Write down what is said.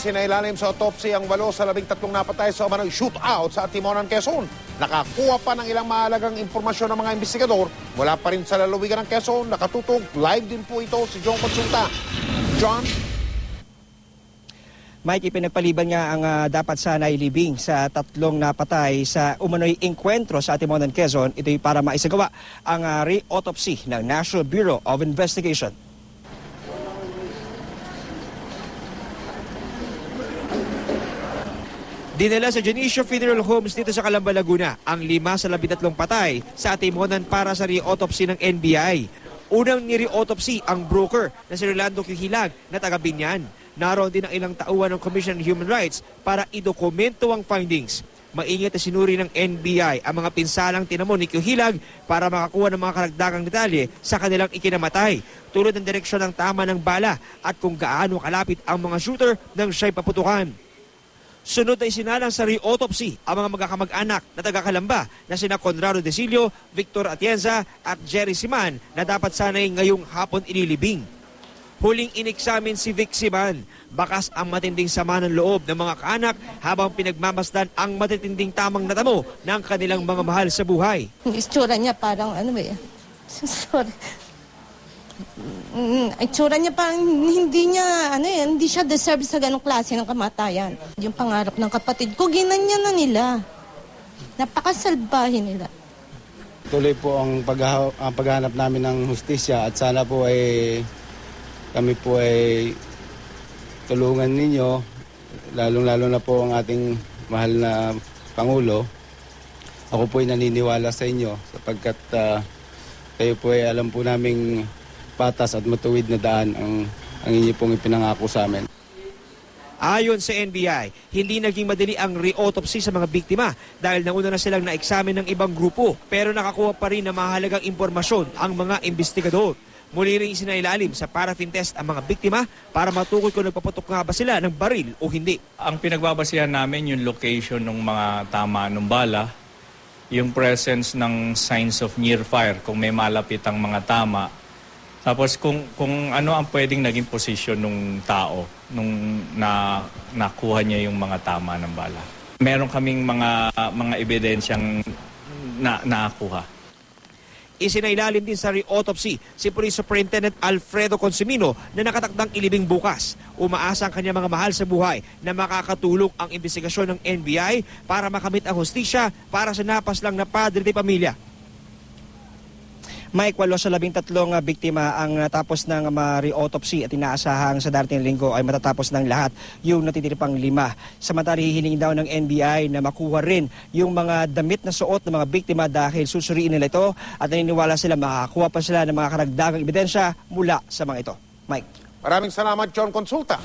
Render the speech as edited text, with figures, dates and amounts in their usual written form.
Isinailalim sa autopsy ang 8 sa 13 napatay sa umano'y shootout sa Timonan, Quezon. Nakakuha pa ng ilang mahalagang impormasyon ng mga investigador. Mula pa rin sa lalawigan ng Quezon, nakatutok live din po ito si John Consulta. John? Mike, ipinagpaliban nga ang dapat sana ilibing sa 3 napatay sa umano'y engkwentro sa Timonan, Quezon. Ito'y para maisagawa ang re-autopsy ng National Bureau of Investigation. Dinala sa Janicio Funeral Homes dito sa Calamba, Laguna ang 5 sa 13 patay sa Timonan para sa re-autopsy ng NBI. Unang ni-re-autopsy ang broker na si Rolando Q. Hilag na taga Binyan. Naroon din ang ilang tauhan ng Commission on Human Rights para idokumento ang findings. Maingat na sinuri ng NBI ang mga pinsalang tinamo ni Q. Hilag para makakuha ng mga karagdagang detalye sa kanilang ikinamatay, tulad ng direksyon ng tama ng bala at kung gaano kalapit ang mga shooter nang siya'y paputukan. Sunod ay sinalang sa re-autopsy ang mga magkakamag-anak na taga-Calamba na sina Conrado Desilio, Victor Atienza at Jerry Siman na dapat sanay ngayong hapon inilibing. Huling ineksamin si Vic Siman. Bakas ang matinding sama ng loob ng mga kaanak habang pinagmamasdan ang matitinding tamang natamo ng kanilang mga mahal sa buhay. Itsura niya parang sorry. Itsura niya parang hindi siya deserve sa ganong klase ng kamatayan. Yung pangarap ng kapatid ko, ginanya na nila. Napakasalbahin nila. Tuloy po ang paghahanap namin ng hustisya at sana po ay kami po ay tulungan ninyo, lalong-lalo na po ang ating mahal na Pangulo. Ako po ay naniniwala sa inyo sapagkat kayo po ay alam po naming patas at matuwid na daan ang inyo pong ipinangako sa amin. Ayon sa NBI, hindi naging madali ang re-autopsy sa mga biktima dahil nauna na silang na-examine ng ibang grupo pero nakakuha pa rin ng mahalagang impormasyon ang mga investigador. Muli rin isinailalim sa paraffin test ang mga biktima para matukoy kung nagpaputok nga ba sila ng baril o hindi. Ang pinagbabasihan namin yung location ng mga tama ng bala, yung presence ng signs of near fire kung may malapit ang mga tama, tapos kung ano ang pwedeng naging posisyon ng tao nung nakuha niya yung mga tama ng bala. Meron kaming mga ebidensyang nakuha. Isinailalim din sa re-autopsy si Police Superintendent Alfredo Consumino na nakatakdang ilibing bukas. Umaasa ang kanyang mga mahal sa buhay na makakatulong ang investigasyon ng NBI para makamit ang hustisya para sa napaslang na padre de pamilya. Mike, 8 sa 13 biktima ang natapos ng re-autopsy at inaasahang sa darating linggo ay matatapos ng lahat yung natitira pang 5. Samantala, hihiling daw ng NBI na makuha rin yung mga damit na suot ng mga biktima dahil susuriin nila ito at naniniwala sila makakakuha pa sila ng mga karagdagang ebidensya mula sa mga ito. Mike. Maraming salamat, John Consulta.